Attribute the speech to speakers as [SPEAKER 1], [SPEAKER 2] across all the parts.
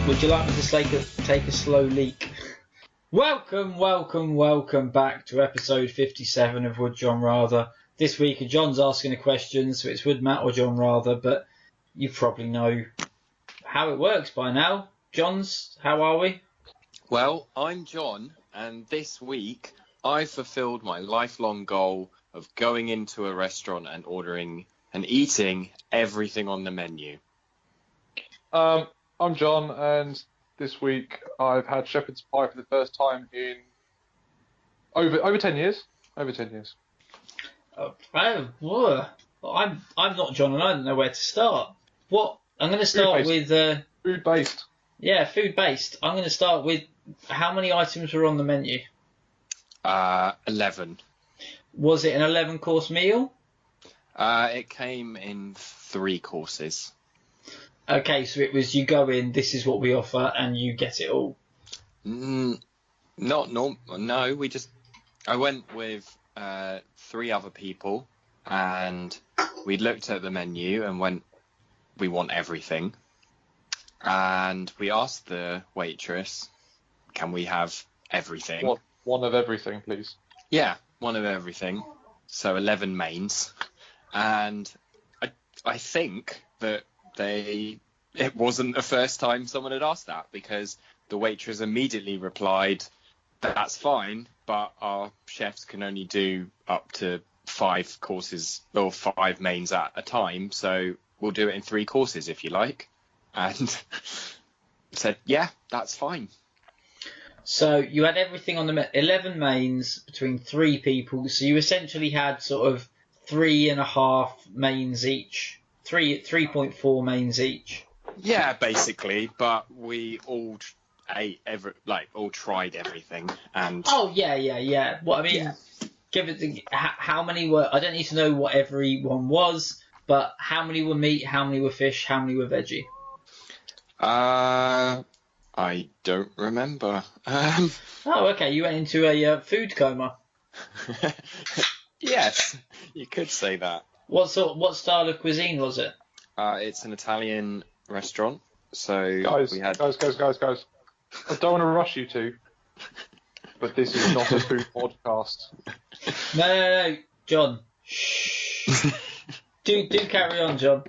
[SPEAKER 1] Would you like me to take a slow leak? Welcome back to episode 57 of Would John Rather. This week, John's asking a question, so it's Would Matt or John Rather, but you probably know how it works by now. Johns, how are we?
[SPEAKER 2] Well, I'm John, and this week I fulfilled my lifelong goal of going into a restaurant and ordering and eating everything on the menu.
[SPEAKER 3] I'm John, and this week I've had shepherd's pie for the first time in over 10 years. Over 10 years.
[SPEAKER 1] I'm not John, and I don't know where to start. I'm going to start with
[SPEAKER 3] food-based.
[SPEAKER 1] Yeah, food-based. I'm going to start with how many items were on the menu?
[SPEAKER 2] 11.
[SPEAKER 1] Was it an 11-course meal?
[SPEAKER 2] It came in 3 courses.
[SPEAKER 1] Okay, so it was you go in, this is what we offer, and you get it all.
[SPEAKER 2] No, I went with 3 other people, and we looked at the menu and went, we want everything. And we asked the waitress, can we have everything?
[SPEAKER 3] One of everything, please.
[SPEAKER 2] Yeah, one of everything. So 11 mains. And I think that it wasn't the first time someone had asked that, because the waitress immediately replied, that's fine, but our chefs can only do up to 5 courses or 5 mains at a time, so we'll do it in 3 courses if you like. And said, yeah, that's fine.
[SPEAKER 1] So you had everything on the 11 mains between 3 people, so you essentially had sort of 3.5 mains each, 3.4 mains each.
[SPEAKER 2] Yeah, basically, but we all ate all tried everything, and
[SPEAKER 1] yeah. What I mean, give it how many were? I don't need to know what everyone was, but how many were meat, how many were fish, how many were veggie?
[SPEAKER 2] I don't remember.
[SPEAKER 1] Oh, okay. You went into a food coma.
[SPEAKER 2] Yes, you could say that.
[SPEAKER 1] What style of cuisine was it?
[SPEAKER 2] It's an Italian restaurant. So
[SPEAKER 3] guys,
[SPEAKER 2] we had...
[SPEAKER 3] guys. I don't want to rush you two, but this is not a food podcast.
[SPEAKER 1] No, John. Shh. do carry on, John.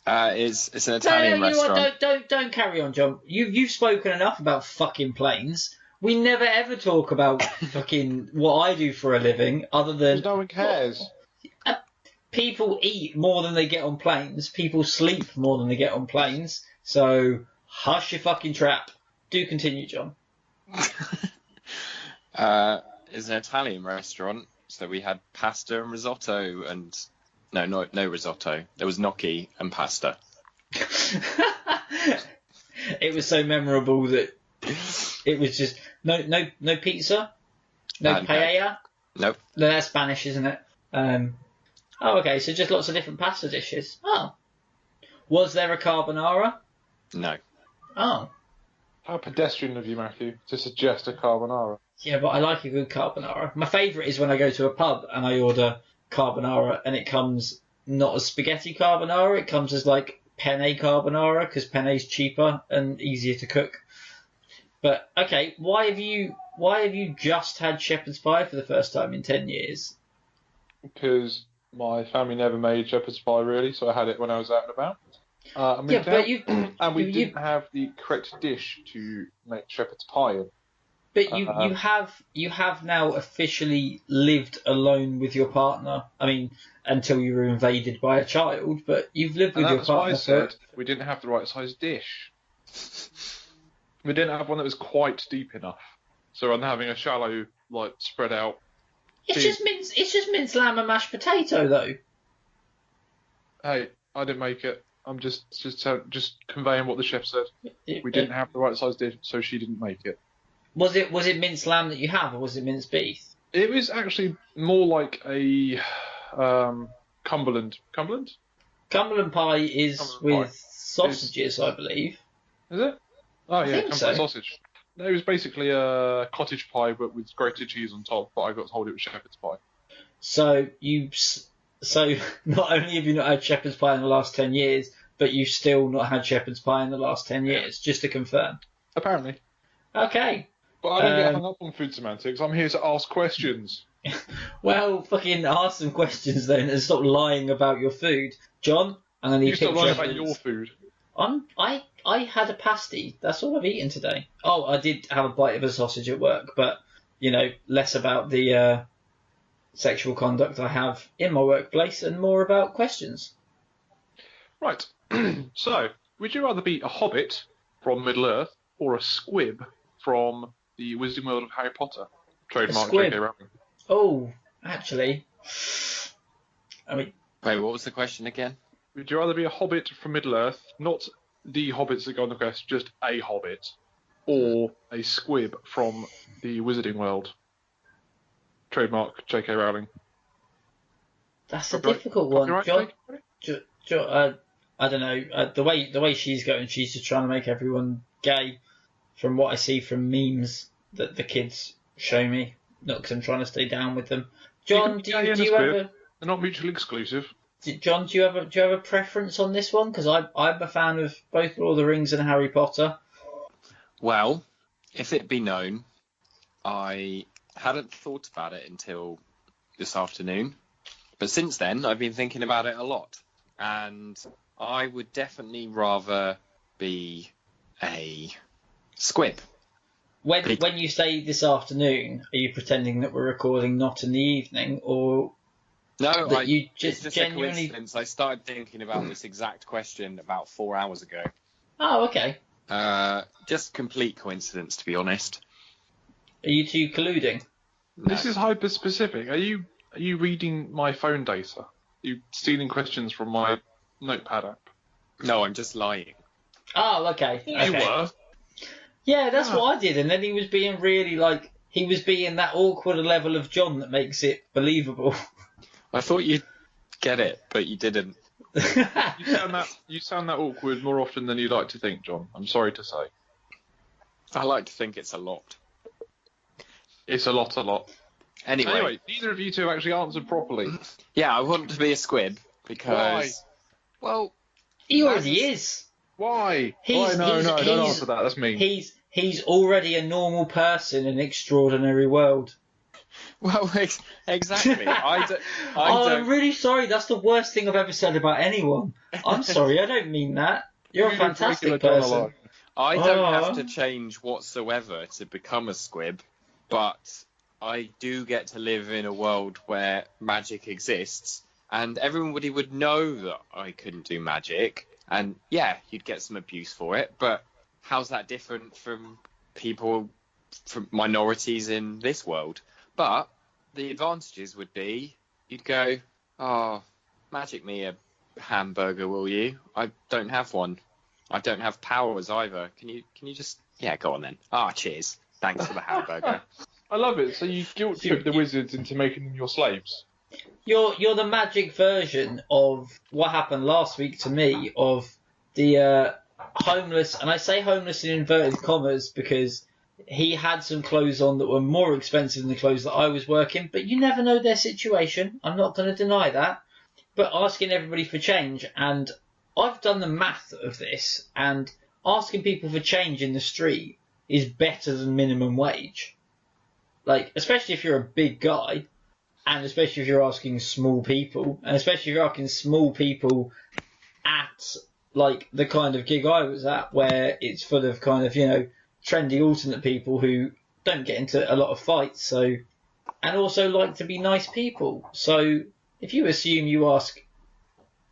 [SPEAKER 2] It's an Italian restaurant.
[SPEAKER 1] You know what? Don't carry on, John. You've spoken enough about fucking planes. We never ever talk about fucking what I do for a living, other than
[SPEAKER 3] no one cares.
[SPEAKER 1] People eat more than they get on planes. People sleep more than they get on planes. So hush your fucking trap. Do continue, John.
[SPEAKER 2] It's an Italian restaurant, so we had pasta and risotto, and no risotto. There was gnocchi and pasta.
[SPEAKER 1] It was so memorable that it was just no pizza, no paella.
[SPEAKER 2] Nope.
[SPEAKER 1] No, that's Spanish, isn't it? Oh, okay, so just lots of different pasta dishes. Oh. Was there a carbonara?
[SPEAKER 2] No.
[SPEAKER 1] Oh.
[SPEAKER 3] How pedestrian of you, Matthew, to suggest a carbonara.
[SPEAKER 1] Yeah, but I like a good carbonara. My favourite is when I go to a pub and I order carbonara and it comes not as spaghetti carbonara, it comes as like penne carbonara, because penne's cheaper and easier to cook. But, okay, why have you just had shepherd's pie for the first time in 10 years?
[SPEAKER 3] Because my family never made shepherd's pie, really, so I had it when I was out and about. We didn't have the correct dish to make shepherd's pie in.
[SPEAKER 1] But you have now officially lived alone with your partner. I mean, until you were invaded by a child, but you've lived with your partner.
[SPEAKER 3] That's why I said we didn't have the right size dish. We didn't have one that was quite deep enough. So rather than having a shallow, spread out.
[SPEAKER 1] It's just minced lamb and mashed potato, though.
[SPEAKER 3] Hey, I didn't make it. I'm just conveying what the chef said. We didn't have the right size dish, so she didn't make it.
[SPEAKER 1] Was it minced lamb that you have, or was it minced beef?
[SPEAKER 3] It was actually more like a Cumberland. Cumberland?
[SPEAKER 1] Cumberland pie is with sausages, I believe.
[SPEAKER 3] Is it? Oh yeah, Cumberland
[SPEAKER 1] so.
[SPEAKER 3] sausage. No, it was basically a cottage pie, but with grated cheese on top. But I got told it was shepherd's pie.
[SPEAKER 1] So not only have you not had shepherd's pie in the last 10 years, but you've still not had shepherd's pie in the last 10 years, just to confirm.
[SPEAKER 3] Apparently.
[SPEAKER 1] Okay.
[SPEAKER 3] But I don't get hung up on food semantics. I'm here to ask questions.
[SPEAKER 1] Well, fucking ask some questions then and stop lying about your food. John, I'm going to need
[SPEAKER 3] You stop
[SPEAKER 1] pictures.
[SPEAKER 3] lying about your food.
[SPEAKER 1] I had a pasty. That's all I've eaten today. Oh, I did have a bite of a sausage at work, but, less about the sexual conduct I have in my workplace and more about questions.
[SPEAKER 3] Right. So, would you rather be a hobbit from Middle-earth or a squib from the Wizarding World of Harry Potter? Trademark
[SPEAKER 1] squib.
[SPEAKER 3] J.K. Rowling.
[SPEAKER 1] Oh, actually,
[SPEAKER 2] Wait, what was the question again?
[SPEAKER 3] Would you rather be a hobbit from Middle-earth, not the hobbits that go on the quest, just a hobbit, or a squib from the Wizarding World? Trademark J.K. Rowling.
[SPEAKER 1] That's a difficult one.
[SPEAKER 3] Copyright,
[SPEAKER 1] John, I don't know. The way she's going, she's just trying to make everyone gay. From what I see from memes that the kids show me, not because I'm trying to stay down with them. John, do you have a?
[SPEAKER 3] They're not mutually exclusive.
[SPEAKER 1] John, do you have a preference on this one? Because I'm a fan of both Lord of the Rings and Harry Potter.
[SPEAKER 2] Well, if it be known, I hadn't thought about it until this afternoon. But since then, I've been thinking about it a lot. And I would definitely rather be a squib.
[SPEAKER 1] When you say this afternoon, are you pretending that we're recording not in the evening, or
[SPEAKER 2] no?
[SPEAKER 1] That you
[SPEAKER 2] it's just
[SPEAKER 1] genuinely...
[SPEAKER 2] a coincidence. I started thinking about this exact question about 4 hours ago.
[SPEAKER 1] Oh, okay.
[SPEAKER 2] Just complete coincidence, to be honest.
[SPEAKER 1] Are you two colluding?
[SPEAKER 2] No.
[SPEAKER 3] This is hyper specific. Are you reading my phone data? Are you stealing questions from my notepad app?
[SPEAKER 2] No, I'm just lying.
[SPEAKER 1] Oh, okay.
[SPEAKER 3] You were.
[SPEAKER 1] Yeah, that's what I did, and then he was being really he was being that awkward level of John that makes it believable.
[SPEAKER 2] I thought you'd get it, but you didn't.
[SPEAKER 3] You sound that awkward more often than you like to think, John. I'm sorry to say.
[SPEAKER 2] I like to think it's a lot.
[SPEAKER 3] It's a lot.
[SPEAKER 2] Anyway,
[SPEAKER 3] neither of you two have actually answered properly.
[SPEAKER 2] yeah, I want to be a squib because...
[SPEAKER 3] Why?
[SPEAKER 2] Well...
[SPEAKER 1] He already is.
[SPEAKER 3] Why?
[SPEAKER 1] He's-
[SPEAKER 3] No,
[SPEAKER 1] he's-
[SPEAKER 3] don't
[SPEAKER 1] he's-
[SPEAKER 3] answer that. That's mean.
[SPEAKER 1] He's already a normal person in an extraordinary world.
[SPEAKER 2] Well, exactly.
[SPEAKER 1] I'm really sorry. That's the worst thing I've ever said about anyone. I'm sorry. I don't mean that. You're a fantastic person.
[SPEAKER 2] I don't have to change whatsoever to become a squib, but I do get to live in a world where magic exists, and everybody would know that I couldn't do magic, and yeah, you'd get some abuse for it, but how's that different from people, from minorities in this world? But the advantages would be, you'd go, oh, magic me a hamburger, will you? I don't have one. I don't have powers either. Can you just... Yeah, go on then. Cheers. Thanks for the hamburger.
[SPEAKER 3] I love it. So you guilt trip the wizards into making them your slaves.
[SPEAKER 1] You're the magic version of what happened last week to me, of the homeless, and I say homeless in inverted commas because he had some clothes on that were more expensive than the clothes that I was working, but you never know their situation. I'm not going to deny that. But asking everybody for change, and I've done the math of this, and asking people for change in the street is better than minimum wage. Especially if you're a big guy, and especially if you're asking small people, and especially if you're asking small people at, the kind of gig I was at, where it's full of kind of, trendy alternate people who don't get into a lot of fights, and also like to be nice people. So if you assume you ask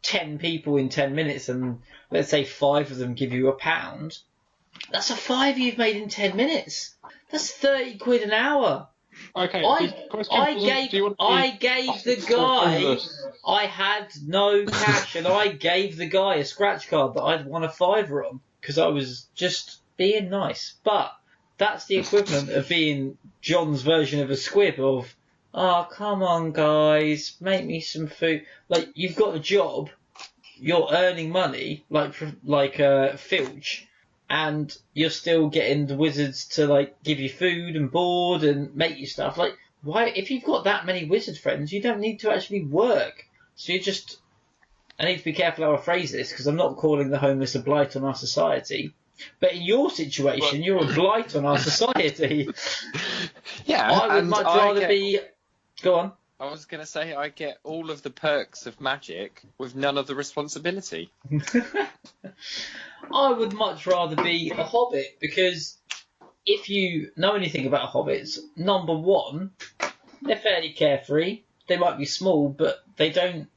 [SPEAKER 1] 10 people in 10 minutes and let's say 5 of them give you £1, that's a 5 you've made in 10 minutes. That's 30 quid an hour.
[SPEAKER 3] Okay.
[SPEAKER 1] I gave the guy, I had no cash, and I gave the guy a scratch card that I'd won a £5 on because I was just being nice. But that's the equivalent of being John's version of a squib of, oh, come on, guys, make me some food. You've got a job, you're earning money, Filch, and you're still getting the wizards to, give you food and board and make you stuff. Why, if you've got that many wizard friends, you don't need to actually work. So you're just I need to be careful how I phrase this because I'm not calling the homeless a blight on our society. But in your situation, you're a blight on our society.
[SPEAKER 2] Yeah,
[SPEAKER 1] I would much rather be. Go on.
[SPEAKER 2] I was going to say I get all of the perks of magic with none of the responsibility.
[SPEAKER 1] I would much rather be a hobbit because if you know anything about hobbits, number one, they're fairly carefree. They might be small, but they don't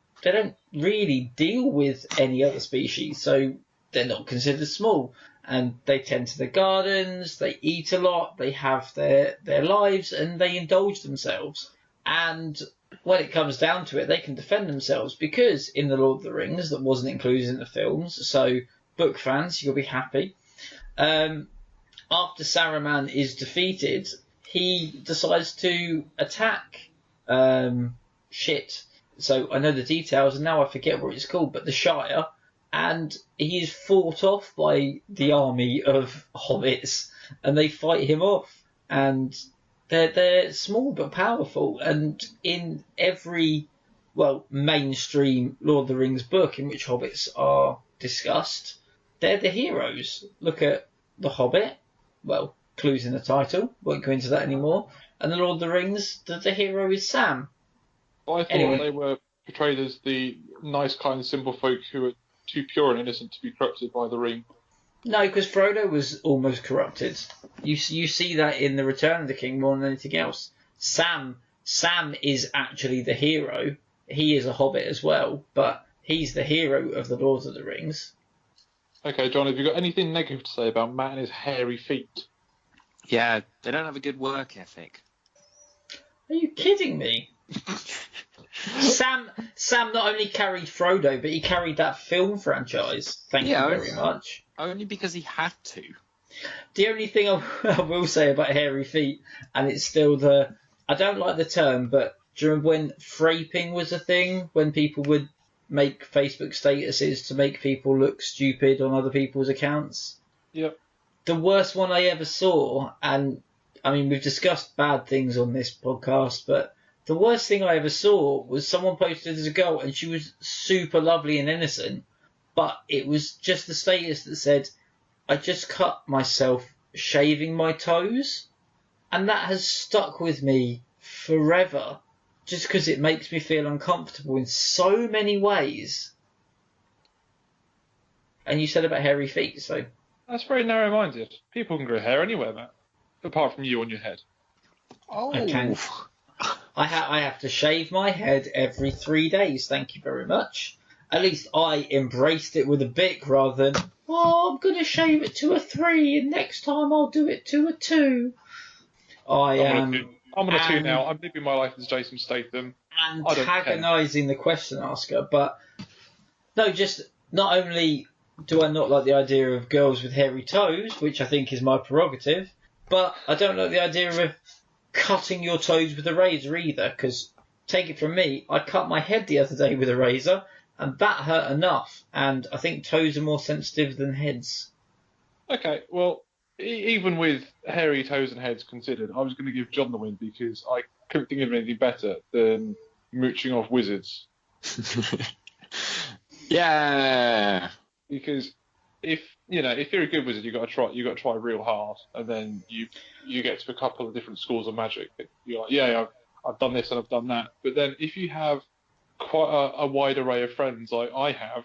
[SPEAKER 1] really deal with any other species, so they're not considered small. And they tend to the gardens, they eat a lot, they have their lives, and they indulge themselves. And when it comes down to it, they can defend themselves because in The Lord of the Rings, that wasn't included in the films, so book fans, you'll be happy. After Saruman is defeated, he decides to attack So I know the details, and now I forget what it's called, but the Shire. And he is fought off by the army of hobbits, and they fight him off. And they're small but powerful. And in every, mainstream Lord of the Rings book in which hobbits are discussed, they're the heroes. Look at The Hobbit. Well, clues in the title. Won't go into that anymore. And The Lord of the Rings, the hero is Sam.
[SPEAKER 3] I thought they were portrayed as the nice, kind, simple folk who are too pure and innocent to be corrupted by the ring.
[SPEAKER 1] No, because Frodo was almost corrupted. You see that in the Return of the King more than anything else. Sam is actually the hero. He is a hobbit as well, but he's the hero of the Lord of the Rings.
[SPEAKER 3] Okay, John, have you got anything negative to say about Matt and his hairy feet?
[SPEAKER 2] Yeah, they don't have a good work ethic.
[SPEAKER 1] Are you kidding me? Sam not only carried Frodo, but he carried that film franchise. Thank you very much.
[SPEAKER 2] Only because he had to.
[SPEAKER 1] The only thing I will say about hairy feet, and it's still I don't like the term, but do you remember when fraping was a thing? When people would make Facebook statuses to make people look stupid on other people's accounts?
[SPEAKER 3] Yep.
[SPEAKER 1] The worst one I ever saw, and I mean, we've discussed bad things on this podcast, but the worst thing I ever saw was someone posted as a girl, and she was super lovely and innocent, but it was just the status that said, I just cut myself shaving my toes. And that has stuck with me forever, just because it makes me feel uncomfortable in so many ways. And you said about hairy feet, so...
[SPEAKER 3] That's very narrow-minded. People can grow hair anywhere, Matt. Apart from you on your head.
[SPEAKER 2] Oh.
[SPEAKER 1] Okay. I have to shave my head every 3 days, thank you very much. At least I embraced it with a Bic rather than, I'm going to shave it to a 3 and next time I'll do it to a 2.
[SPEAKER 3] I'm on a 2 now. I'm living my life as Jason Statham.
[SPEAKER 1] Antagonising the question asker, but no, just not only do I not like the idea of girls with hairy toes, which I think is my prerogative, but I don't like the idea of cutting your toes with a razor either, because take it from me, I cut my head the other day with a razor, and that hurt enough, and I think toes are more sensitive than heads.
[SPEAKER 3] Okay, well, even with hairy toes and heads considered, I was going to give John the win because I couldn't think of anything better than mooching off wizards.
[SPEAKER 2] Yeah.
[SPEAKER 3] Because if you're a good wizard, you got to try real hard, and then you get to a couple of different schools of magic. You're like, I've done this and I've done that. But then if you have quite a wide array of friends like I have,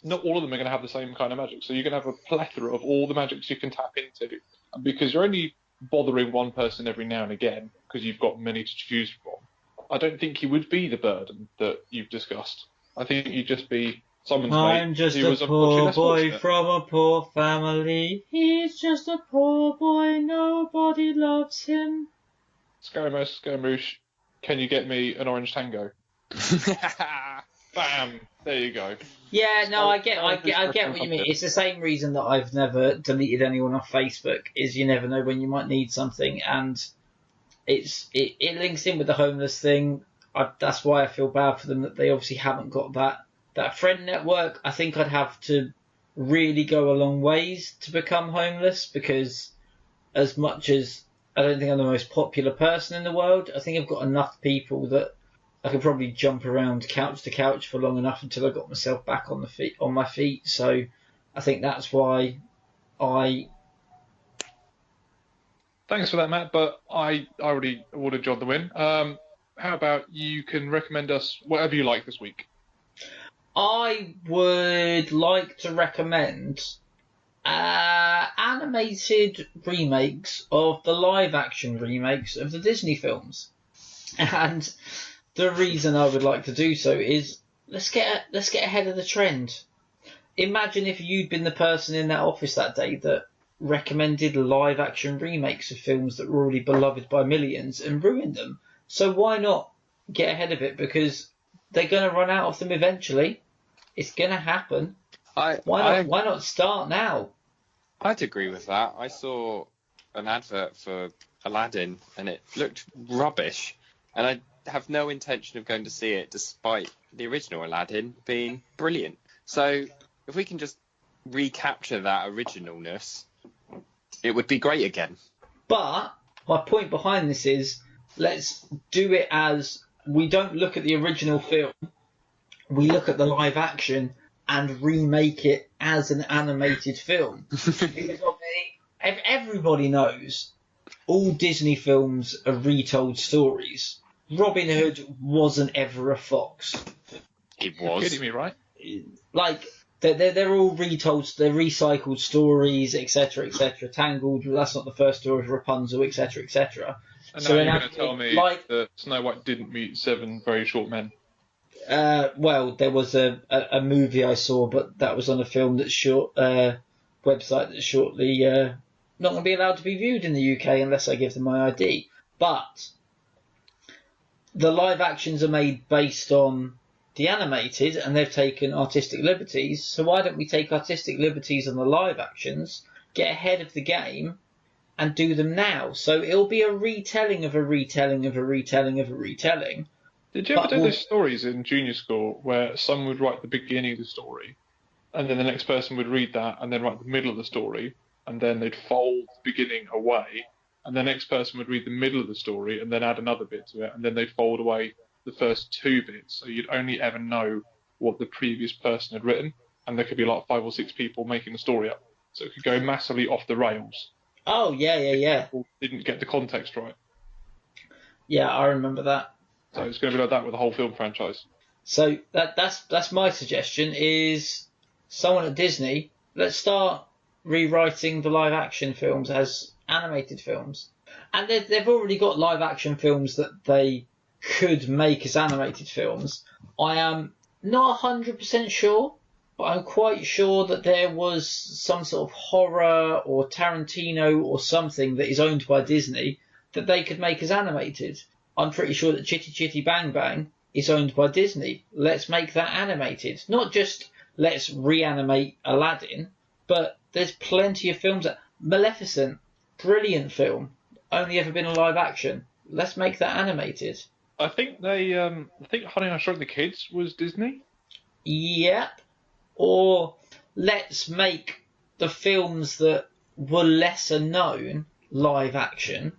[SPEAKER 3] not all of them are going to have the same kind of magic. So you're going to have a plethora of all the magics you can tap into. And because you're only bothering one person every now and again, because you've got many to choose from, I don't think you would be the burden that you've discussed. I think you'd just be someone's mate.
[SPEAKER 1] I'm just a poor boy from a poor family. He's just a poor boy, nobody loves him.
[SPEAKER 3] Scaramouche, can you get me an orange tango? Bam! There you go.
[SPEAKER 1] Yeah, no, I get what you mean. It's the same reason that I've never deleted anyone off Facebook. Is you never know when you might need something, and it links in with the homeless thing. That's why I feel bad for them that they obviously haven't got that friend network. I think I'd have to really go a long ways to become homeless, because as much as I don't think I'm the most popular person in the world, I think I've got enough people that I could probably jump around couch to couch for long enough until I got myself back on my feet. So I think that's why I.
[SPEAKER 3] Thanks for that, Matt. But I already awarded John the win. How about you can recommend us whatever you like this week?
[SPEAKER 1] I would like to recommend animated remakes of the live action remakes of the Disney films. And the reason I would like to do so is let's get ahead of the trend. Imagine if you'd been the person in that office that day that recommended live action remakes of films that were already beloved by millions and ruined them. So why not get ahead of it? Because they're going to run out of them eventually. It's going to happen. Why not start now?
[SPEAKER 2] I'd agree with that. I saw an advert for Aladdin and it looked rubbish, and I have no intention of going to see it despite the original Aladdin being brilliant. So if we can just recapture that originalness, it would be great again.
[SPEAKER 1] But my point behind this is, let's do it as we don't look at the original film, we look at the live action and remake it as an animated film. Because everybody knows all Disney films are retold stories. Robin Hood wasn't ever a fox.
[SPEAKER 2] It
[SPEAKER 3] You're
[SPEAKER 2] was.
[SPEAKER 3] kidding me, right?
[SPEAKER 1] Like, they're all retold, they're recycled stories, etc., etc. Tangled, that's not the first story of Rapunzel, etc., etc.
[SPEAKER 3] And
[SPEAKER 1] So
[SPEAKER 3] now
[SPEAKER 1] in
[SPEAKER 3] you're going to
[SPEAKER 1] actual-
[SPEAKER 3] tell me
[SPEAKER 1] like-
[SPEAKER 3] that Snow White didn't meet 7 very short men.
[SPEAKER 1] Well, there was a movie I saw, but that was on a film that's website that's shortly not going to be allowed to be viewed in the UK unless I give them my ID. But the live actions are made based on the animated, and they've taken artistic liberties. So why don't we take artistic liberties on the live actions, get ahead of the game, and do them now? So it'll be a retelling of a retelling of a retelling of a retelling.
[SPEAKER 3] Did you ever
[SPEAKER 1] But
[SPEAKER 3] do
[SPEAKER 1] we'll-
[SPEAKER 3] those stories in junior school where someone would write the beginning of the story, and then the next person would read that and then write the middle of the story, and then they'd fold the beginning away, and the next person would read the middle of the story and then add another bit to it, and then they'd fold away the first 2 bits, so you'd only ever know what the previous person had written, and there could be like 5 or 6 people making the story up, so it could go massively off the rails.
[SPEAKER 1] Oh, yeah.
[SPEAKER 3] People didn't get the context right.
[SPEAKER 1] Yeah, I remember that.
[SPEAKER 3] So it's going to be like that with the whole film franchise.
[SPEAKER 1] So that's my suggestion is someone at Disney, let's start rewriting the live action films as animated films. And they've already got live action films that they could make as animated films. I am not 100% sure, but I'm quite sure that there was some sort of horror or Tarantino or something that is owned by Disney that they could make as animated. I'm pretty sure that Chitty Chitty Bang Bang is owned by Disney. Let's make that animated. Not just let's reanimate Aladdin, but there's plenty of films that Maleficent, brilliant film, only ever been a live action. Let's make that animated.
[SPEAKER 3] I think Honey, I Shrunk the Kids was Disney.
[SPEAKER 1] Yep. Or let's make the films that were lesser known live action.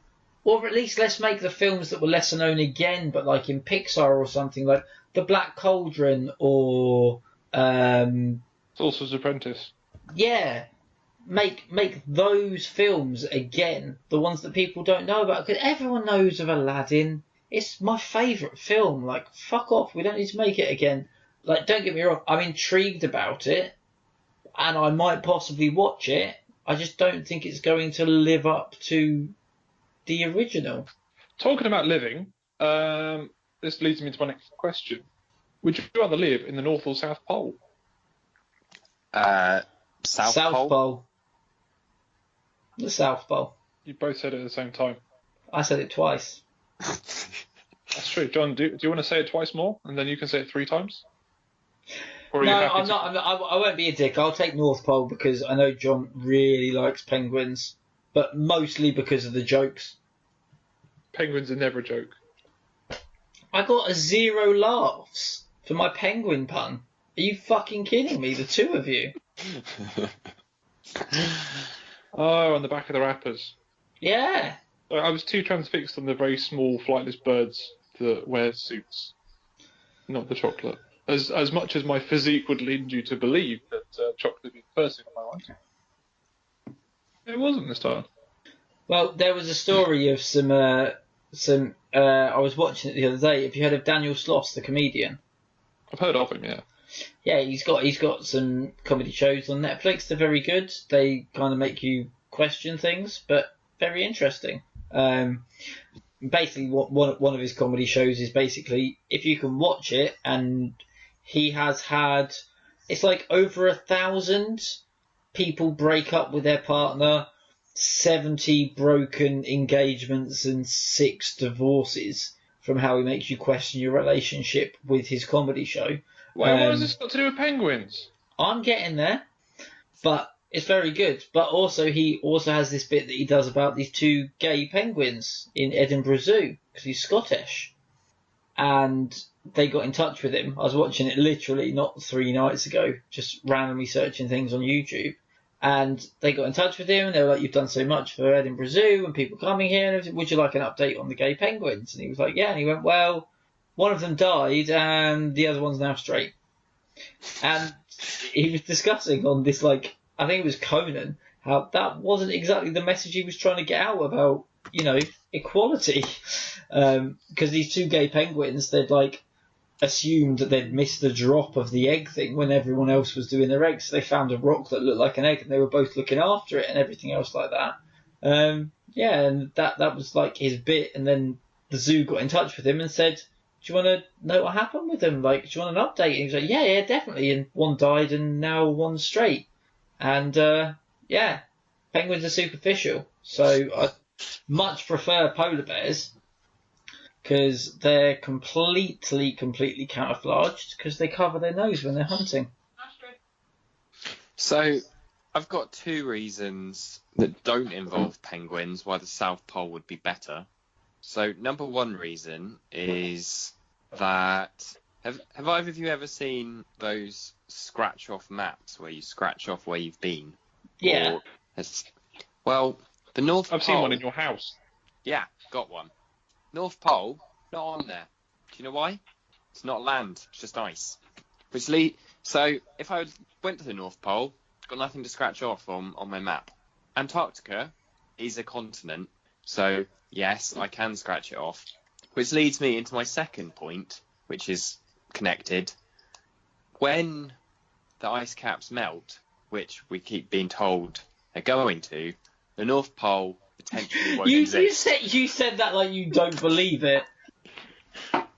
[SPEAKER 1] Or at least let's make the films that were lesser known again, but like in Pixar or something, like The Black Cauldron or
[SPEAKER 3] Sorcerer's Apprentice.
[SPEAKER 1] yeah, make those films again, the ones that people don't know about, because everyone knows of Aladdin. It's my favourite film. Like, fuck off. We don't need to make it again. Like, don't get me wrong. I'm intrigued about it, and I might possibly watch it. I just don't think it's going to live up to the original.
[SPEAKER 3] Talking about living, this leads me to my next question. Would you rather live in the North or South Pole?
[SPEAKER 2] South Pole.
[SPEAKER 1] The South Pole.
[SPEAKER 3] You both said it at the same time.
[SPEAKER 1] I said it twice.
[SPEAKER 3] That's true. John, do you want to say it twice more, and then you can say it 3 times? Or are
[SPEAKER 1] No,
[SPEAKER 3] you happy
[SPEAKER 1] I'm not. I won't be a dick. I'll take North Pole because I know John really likes penguins, but mostly because of the jokes.
[SPEAKER 3] Penguins are never a joke.
[SPEAKER 1] I got a 0 laughs for my penguin pun. Are you fucking kidding me? The 2 of you.
[SPEAKER 3] Oh, on the back of the wrappers.
[SPEAKER 1] Yeah.
[SPEAKER 3] I was too transfixed on the very small flightless birds that wear suits. not the chocolate. As much as my physique would lead you to believe that chocolate would be the first thing on my mind, it wasn't this time.
[SPEAKER 1] Well, there was a story of some. I was watching it the other day. Have you heard of Daniel Sloss, the comedian?
[SPEAKER 3] I've heard of him, yeah.
[SPEAKER 1] Yeah, he's got some comedy shows on Netflix. They're very good. They kind of make you question things, but very interesting. Basically, one of his comedy shows is basically if you can watch it, and he has had it's like over 1,000 people break up with their partner, 70 broken engagements, and 6 divorces from how he makes you question your relationship with his comedy show.
[SPEAKER 3] What has this got to do with penguins?
[SPEAKER 1] I'm getting there, but it's very good. But also, he also has this bit that he does about these 2 gay penguins in Edinburgh Zoo because he's Scottish, and they got in touch with him. I was watching it literally not 3 nights ago, just randomly searching things on YouTube, and they got in touch with him and they were like, "You've done so much for Edinburgh Zoo and people coming here. And would you like an update on the gay penguins?" And he was like, "Yeah." And he went, "Well, one of them died and the other one's now straight." And he was discussing on this, like, I think it was Conan, how that wasn't exactly the message he was trying to get out about, equality. Because these 2 gay penguins, they'd, like, assumed that they'd missed the drop of the egg thing when everyone else was doing their eggs. So they found a rock that looked like an egg and they were both looking after it and everything else like that. And that was, like, his bit. And then the zoo got in touch with him and said, "Do you want to know what happened with them? Like, do you want an update?" And he was like, yeah, definitely. And one died and now one's straight. And, penguins are superficial. So I much prefer polar bears because they're completely camouflaged because they cover their nose when they're hunting.
[SPEAKER 2] So I've got 2 reasons that don't involve penguins why the South Pole would be better. So number 1 reason is that have either of you ever seen those scratch off maps where you scratch off where you've been?
[SPEAKER 1] Yeah.
[SPEAKER 2] Well, the North Pole.
[SPEAKER 3] I've seen one in your house.
[SPEAKER 2] Yeah, got one. North Pole, not on there. Do you know why? It's not land, it's just ice. So if I went to the North Pole, got nothing to scratch off on my map. Antarctica is a continent, so yes, I can scratch it off. Which leads me into my second point, which is connected. When the ice caps melt, which we keep being told they're going to, the North Pole potentially won't exist.
[SPEAKER 1] You said that like you don't believe it.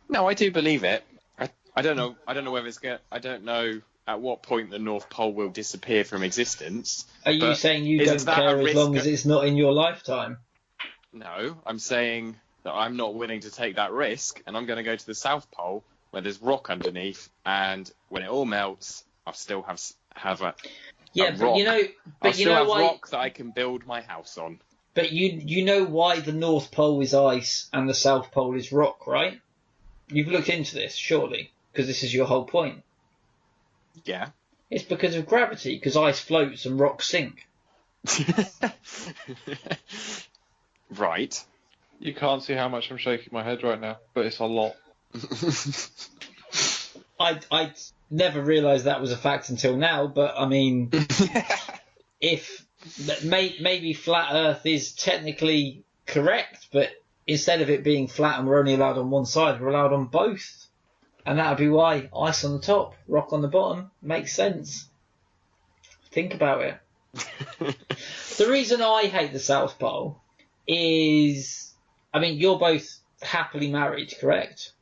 [SPEAKER 2] No, I do believe it. I don't know. I don't know whether it's going. I don't know at what point the North Pole will disappear from existence.
[SPEAKER 1] Are you saying you don't care as long as it's not in your lifetime?
[SPEAKER 2] No, I'm saying that I'm not willing to take that risk, and I'm going to go to the South Pole where there's rock underneath, and when it all melts, I'll still have a
[SPEAKER 1] but
[SPEAKER 2] rock.
[SPEAKER 1] I'll
[SPEAKER 2] still have
[SPEAKER 1] why
[SPEAKER 2] rock that I can build my house on.
[SPEAKER 1] But you know why the North Pole is ice and the South Pole is rock, right? You've looked into this, surely, because this is your whole point.
[SPEAKER 2] Yeah.
[SPEAKER 1] It's because of gravity, because ice floats and rocks sink.
[SPEAKER 2] Right.
[SPEAKER 3] You can't see how much I'm shaking my head right now, but it's a lot.
[SPEAKER 1] I never realised that was a fact until now, but I mean, if maybe flat Earth is technically correct, but instead of it being flat and we're only allowed on one side, we're allowed on both. And that would be why ice on the top, rock on the bottom makes sense. Think about it. The reason I hate the South Pole is, I mean, you're both happily married, correct?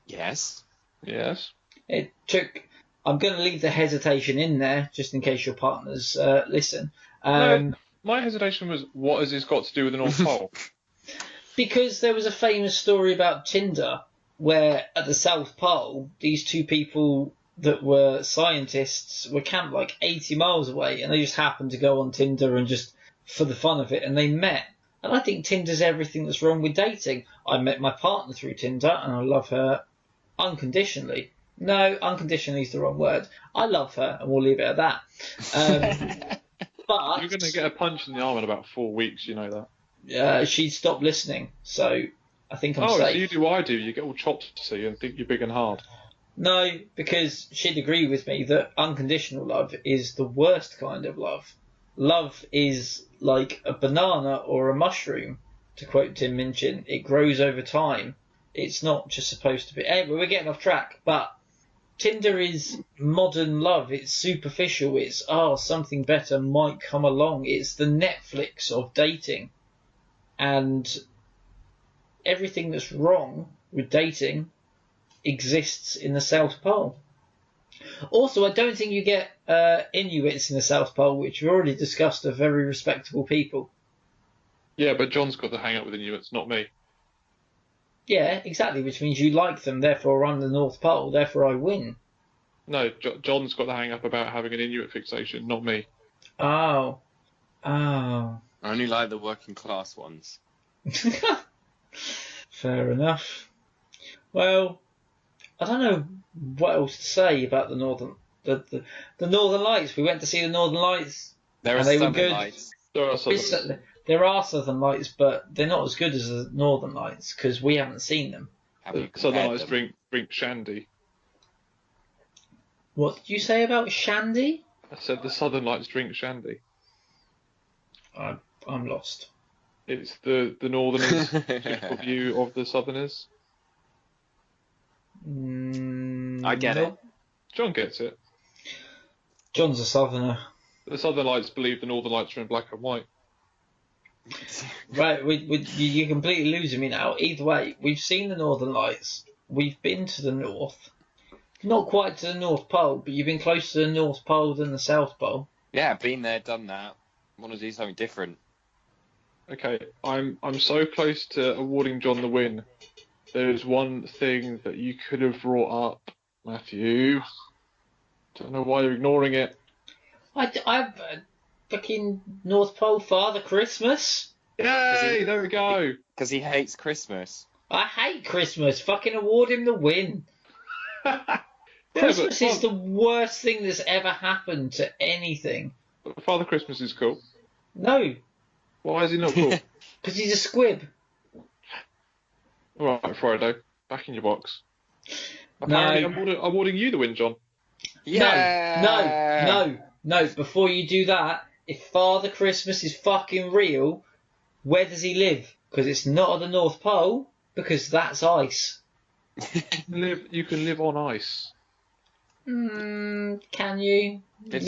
[SPEAKER 2] Yes.
[SPEAKER 3] Yes.
[SPEAKER 1] It took. I'm going to leave the hesitation in there just in case your partners listen.
[SPEAKER 3] No, my hesitation was, what has this got to do with the North Pole?
[SPEAKER 1] Because there was a famous story about Tinder where at the South Pole, these 2 people that were scientists were camped like 80 miles away, and they just happened to go on Tinder and just for the fun of it, and they met. And I think Tinder's everything that's wrong with dating. I met my partner through Tinder, and I love her unconditionally. No, unconditionally is the wrong word. I love her, and we'll leave it at that. But
[SPEAKER 3] you're going to get a punch in the arm in about 4 weeks, you know that.
[SPEAKER 1] She stopped listening, so I think I'm
[SPEAKER 3] Oh,
[SPEAKER 1] safe.
[SPEAKER 3] so you do what I do. You get all chopped to see and think you're big and hard.
[SPEAKER 1] No, because she'd agree with me that unconditional love is the worst kind of love. Love is like a banana or a mushroom, to quote Tim Minchin. It grows over time. It's not just supposed to be. Anyway, we're getting off track, but Tinder is modern love. It's superficial. It's, something better might come along. It's the Netflix of dating. And everything that's wrong with dating exists in the South Pole. Also, I don't think you get Inuits in the South Pole, which we've already discussed are very respectable people.
[SPEAKER 3] Yeah, but John's got to hang out with Inuits, not me.
[SPEAKER 1] Yeah, exactly, which means you like them, therefore I'm the North Pole, therefore I win.
[SPEAKER 3] No, John's got to hang up about having an Inuit fixation, not me.
[SPEAKER 1] Oh.
[SPEAKER 2] I only like the working class ones.
[SPEAKER 1] Fair enough. Well, I don't know what else to say about the Northern Lights. We went to see the Northern Lights.
[SPEAKER 2] There are
[SPEAKER 1] and they were
[SPEAKER 2] Southern
[SPEAKER 1] good.
[SPEAKER 2] Lights.
[SPEAKER 1] There are Southern Lights, but they're not as good as the Northern Lights because we haven't seen them.
[SPEAKER 2] Have you
[SPEAKER 3] Southern
[SPEAKER 2] compared
[SPEAKER 3] Lights
[SPEAKER 2] them?
[SPEAKER 3] drink shandy.
[SPEAKER 1] What did you say about Shandy?
[SPEAKER 3] I said the Southern Lights drink shandy.
[SPEAKER 1] I'm lost.
[SPEAKER 3] It's the Northerners' beautiful view of the Southerners.
[SPEAKER 2] I get it.
[SPEAKER 3] John gets it.
[SPEAKER 1] John's a Southerner.
[SPEAKER 3] The Southern Lights believe the Northern Lights are in black and white.
[SPEAKER 1] Right, you're completely losing me now. Either way, we've seen the Northern Lights. We've been to the North. Not quite to the North Pole, but you've been closer to the North Pole than the South Pole.
[SPEAKER 2] Yeah, been there, done that. Want to do something different.
[SPEAKER 3] Okay, I'm so close to awarding John the win. There's one thing that you could have brought up, Matthew. Don't know why you're ignoring it.
[SPEAKER 1] I fucking North Pole Father Christmas.
[SPEAKER 3] Yay! There we go.
[SPEAKER 2] Because he hates Christmas.
[SPEAKER 1] I hate Christmas. Fucking award him the win. Christmas is the worst thing that's ever happened to anything.
[SPEAKER 3] Father Christmas is cool.
[SPEAKER 1] No.
[SPEAKER 3] Why is he not cool?
[SPEAKER 1] Because he's a squib.
[SPEAKER 3] All right, Frodo, back in your box.
[SPEAKER 1] No.
[SPEAKER 3] Apparently, I'm awarding you the win, John.
[SPEAKER 2] Yeah.
[SPEAKER 1] No. Before you do that, if Father Christmas is fucking real, where does he live? Because it's not at the North Pole, because that's ice.
[SPEAKER 3] You can live on ice.
[SPEAKER 1] Can you? It's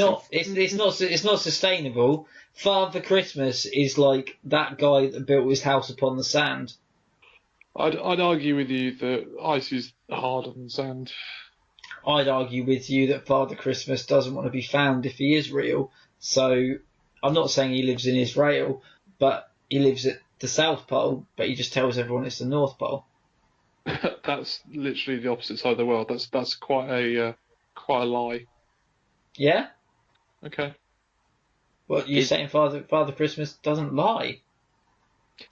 [SPEAKER 1] not sustainable. Father Christmas is like that guy that built his house upon the sand.
[SPEAKER 3] I'd argue with you that ice is harder than sand.
[SPEAKER 1] I'd argue with you that Father Christmas doesn't want to be found if he is real. So I'm not saying he lives in Israel, but he lives at the South Pole, but he just tells everyone it's the North Pole.
[SPEAKER 3] That's literally the opposite side of the world. That's quite a lie.
[SPEAKER 1] Yeah?
[SPEAKER 3] Okay.
[SPEAKER 1] Well, you're saying Father Christmas doesn't lie?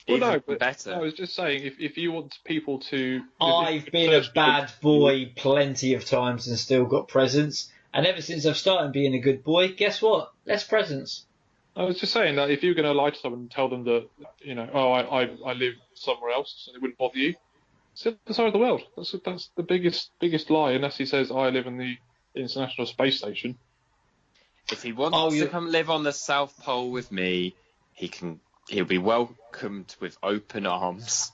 [SPEAKER 3] Well, no,
[SPEAKER 2] Even
[SPEAKER 3] but
[SPEAKER 2] better.
[SPEAKER 3] I was just saying, if you want people to...
[SPEAKER 1] I've been a bad boy plenty of times and still got presents. And ever since I've started being a good boy, guess what? Less presents.
[SPEAKER 3] I was just saying that if you're going to lie to someone and tell them that, I live somewhere else and it wouldn't bother you, it's the other side of the world. That's the biggest lie, unless he says, I live in the International Space Station.
[SPEAKER 2] If he wants to come live on the South Pole with me, he'll be welcomed with open arms.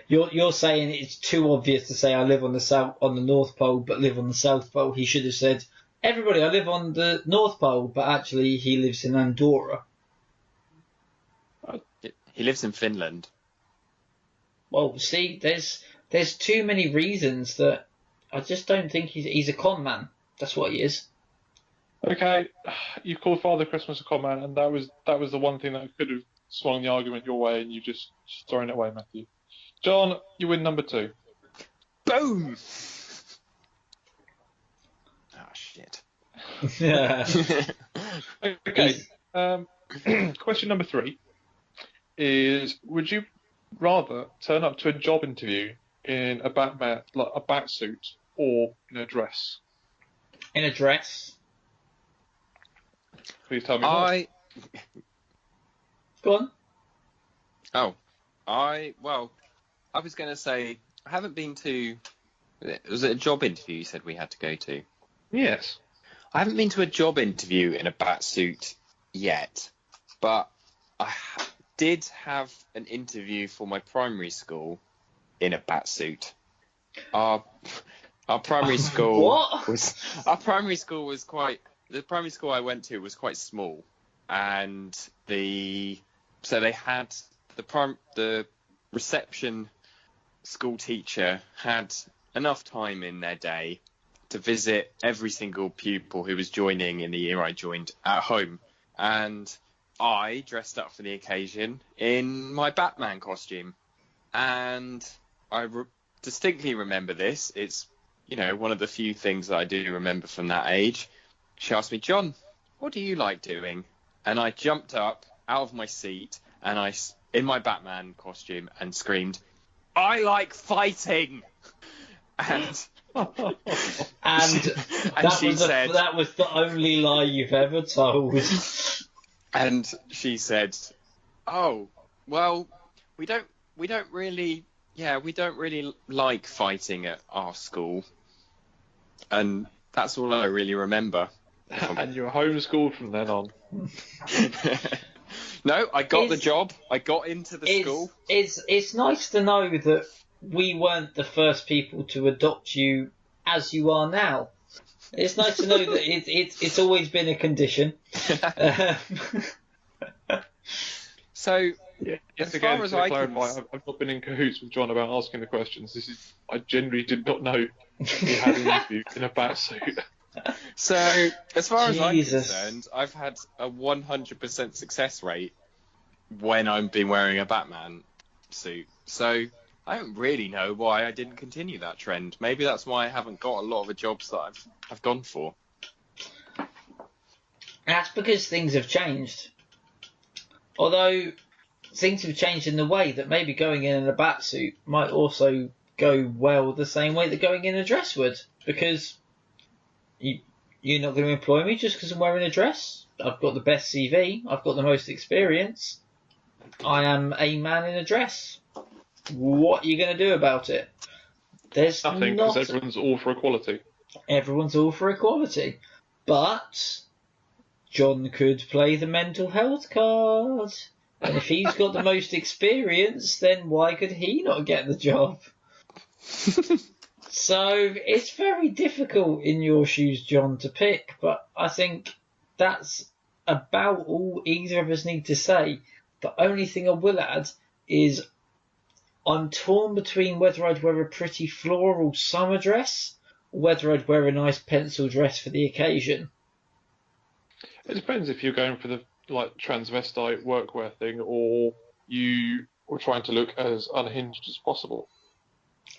[SPEAKER 1] You're saying it's too obvious to say I live on the North Pole but live on the South Pole. He should have said, everybody, I live on the North Pole, but actually he lives in Andorra.
[SPEAKER 2] He lives in Finland.
[SPEAKER 1] Well, see, there's too many reasons that I just don't think he's a con man. That's what he is.
[SPEAKER 3] Okay, you called Father Christmas a con man, and that was the one thing that could have swung the argument your way, and you just thrown it away, Matthew. John, you win number 2.
[SPEAKER 2] Boom! Oh, shit.
[SPEAKER 3] Okay, question number 3 is, would you rather turn up to a job interview in a bat suit or in a dress?
[SPEAKER 1] In a dress.
[SPEAKER 3] Please tell me why.
[SPEAKER 1] Go on.
[SPEAKER 2] I I was going to say, I haven't been to. Was it a job interview you said we had to go to?
[SPEAKER 3] Yes.
[SPEAKER 2] I haven't been to a job interview in a bat suit yet, but I did have an interview for my primary school in a bat suit. Our primary school
[SPEAKER 1] What?
[SPEAKER 2] our primary school was quite. The primary school I went to was quite small, and so they had the reception school teacher had enough time in their day to visit every single pupil who was joining in the year I joined at home. And I dressed up for the occasion in my Batman costume. And I distinctly remember this. It's, one of the few things that I do remember from that age. She asked me, John, what do you like doing? And I jumped up out of my seat and in my Batman costume and screamed, I like fighting. And she said,
[SPEAKER 1] that was the only lie you've ever told.
[SPEAKER 2] And she said, "Oh, well, we don't really like fighting at our school." And that's all I really remember.
[SPEAKER 3] And you were homeschooled from then on.
[SPEAKER 2] No, I got the job. I got into the school.
[SPEAKER 1] It's nice to know that we weren't the first people to adopt you as you are now. It's nice to know that it's always been a condition.
[SPEAKER 2] So,
[SPEAKER 3] yeah,
[SPEAKER 2] as
[SPEAKER 3] again,
[SPEAKER 2] far as
[SPEAKER 3] to
[SPEAKER 2] I
[SPEAKER 3] clarify,
[SPEAKER 2] can...
[SPEAKER 3] I've not been in cahoots with John about asking the questions. I genuinely did not know he had an interview in a bat suit.
[SPEAKER 2] So, as far as I'm
[SPEAKER 1] Jesus.
[SPEAKER 2] concerned, I've had a 100% success rate when I've been wearing a Batman suit. So, I don't really know why I didn't continue that trend. Maybe that's why I haven't got a lot of the jobs that I've gone for.
[SPEAKER 1] That's because things have changed. Although things have changed in the way that maybe going in a bat suit might also go well the same way that going in a dress would. Because you're not going to employ me just because I'm wearing a dress. I've got the best CV. I've got the most experience. I am a man in a dress. What are you going to do about it? There's
[SPEAKER 3] nothing, because everyone's all for equality.
[SPEAKER 1] Everyone's all for equality. But John could play the mental health card. And if he's got the most experience, then why could he not get the job? So it's very difficult in your shoes, John, to pick. But I think that's about all either of us need to say. The only thing I will add is I'm torn between whether I'd wear a pretty floral summer dress or whether I'd wear a nice pencil dress for the occasion.
[SPEAKER 3] It depends if you're going for the transvestite workwear thing or you were trying to look as unhinged as possible.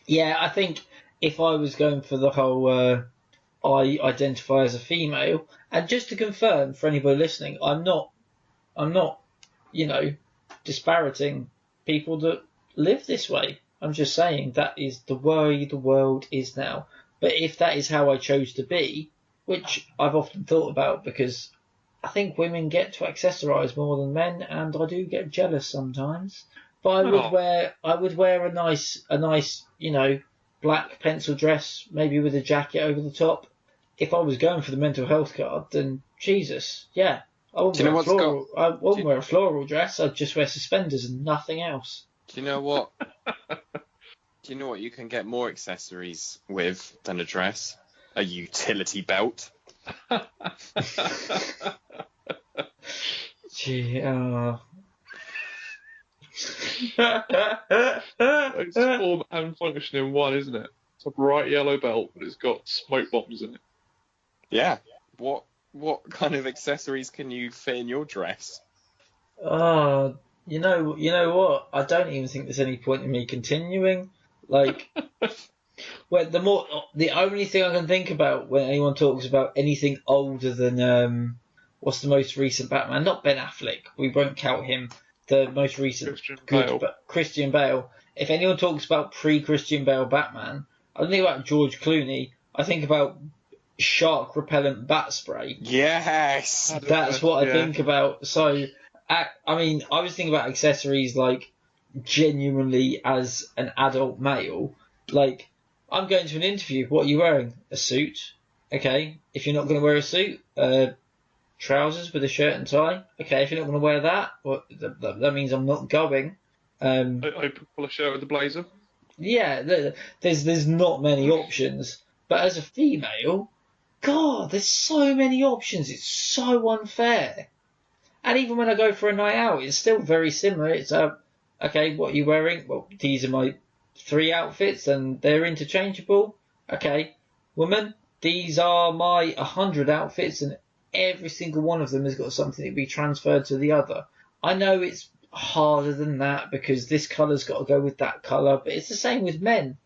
[SPEAKER 1] Yeah, I think if I was going for the whole I identify as a female, and just to confirm for anybody listening, I'm not disparaging people that live this way. I'm just saying that is the way the world is now. But if that is how I chose to be, which I've often thought about because I think women get to accessorise more than men, and I do get jealous sometimes. But I would wear a nice black pencil dress, maybe with a jacket over the top. If I was going for the mental health card, then Jesus, yeah. I wouldn't wear a floral dress. I'd just wear suspenders and nothing else.
[SPEAKER 2] Do you know what? Do you know what you can get more accessories with than a dress? A utility belt.
[SPEAKER 1] Gee,
[SPEAKER 3] It's form and function in one, isn't it? It's a bright yellow belt, but it's got smoke bombs in it.
[SPEAKER 2] Yeah. What kind of accessories can you fit in your dress?
[SPEAKER 1] You know what? I don't even think there's any point in me continuing. Like, the only thing I can think about when anyone talks about anything older than what's the most recent Batman? Not Ben Affleck. We won't count him. The most recent Christian Bale. If anyone talks about pre-Christian Bale Batman, I don't think about George Clooney. I think about shark repellent bat spray.
[SPEAKER 2] Yes,
[SPEAKER 1] that's what I think about. So, I was thinking about accessories like genuinely as an adult male. Like, I'm going to an interview. What are you wearing? A suit. Okay. If you're not going to wear a suit, trousers with a shirt and tie. Okay. If you're not going to wear that, well, that means I'm not going.
[SPEAKER 3] Open collar shirt with a blazer.
[SPEAKER 1] Yeah. There's not many options. But as a female, God, there's so many options. It's so unfair. And even when I go for a night out, it's still very similar. It's okay, what are you wearing? Well, these are my 3 outfits and they're interchangeable. Okay, woman, these are my 100 outfits and every single one of them has got something to be transferred to the other. I know it's harder than that because this colour's got to go with that colour, but it's the same with men.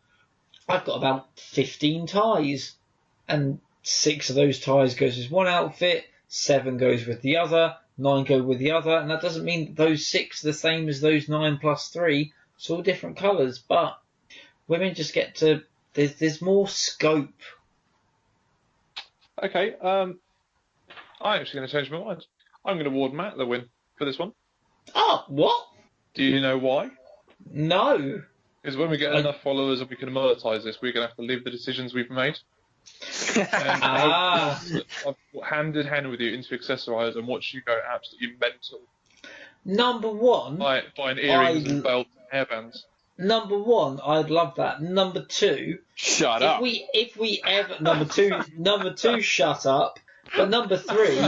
[SPEAKER 1] I've got about 15 ties and 6 of those ties goes with one outfit, 7 goes with the other, 9 go with the other, and that doesn't mean that those 6 are the same as those 9 plus 3. It's all different colours, but women just get to... There's more scope.
[SPEAKER 3] Okay, I'm actually going to change my mind. I'm going to award Matt the win for this one.
[SPEAKER 1] Oh, what?
[SPEAKER 3] Do you know why?
[SPEAKER 1] No.
[SPEAKER 3] Because when we get enough followers and we can monetize this, we're going to have to live the decisions we've made. And I've hand in hand with you into Accessorize and watch you go absolutely mental.
[SPEAKER 1] Number one,
[SPEAKER 3] buying earrings and belts and hairbands.
[SPEAKER 1] Number one, I'd love that. Number two,
[SPEAKER 2] shut up.
[SPEAKER 1] If we ever number two, shut up. But number three,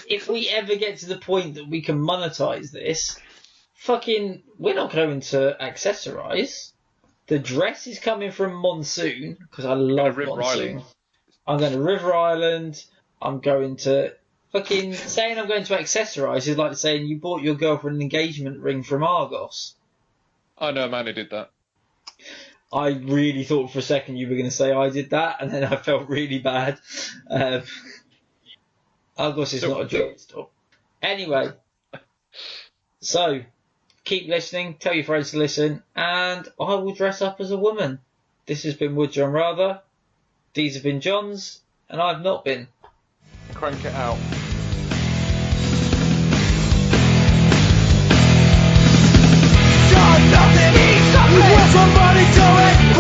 [SPEAKER 1] if we ever get to the point that we can monetize this, we're not going to Accessorize. The dress is coming from Monsoon because I love
[SPEAKER 3] River
[SPEAKER 1] Monsoon.
[SPEAKER 3] Island.
[SPEAKER 1] I'm going to River Island. I'm going to saying I'm going to Accessorize is like saying you bought your girlfriend an engagement ring from Argos.
[SPEAKER 3] I know a man who did that.
[SPEAKER 1] I really thought for a second you were going to say I did that, and then I felt really bad. Argos is not a jewelry store. Anyway, so keep listening, tell your friends to listen, and I will dress up as a woman. This has been Wood John Rather. These have been John's, and I've not been.
[SPEAKER 3] Crank it out.
[SPEAKER 4] Nothing means something. You want somebody to it.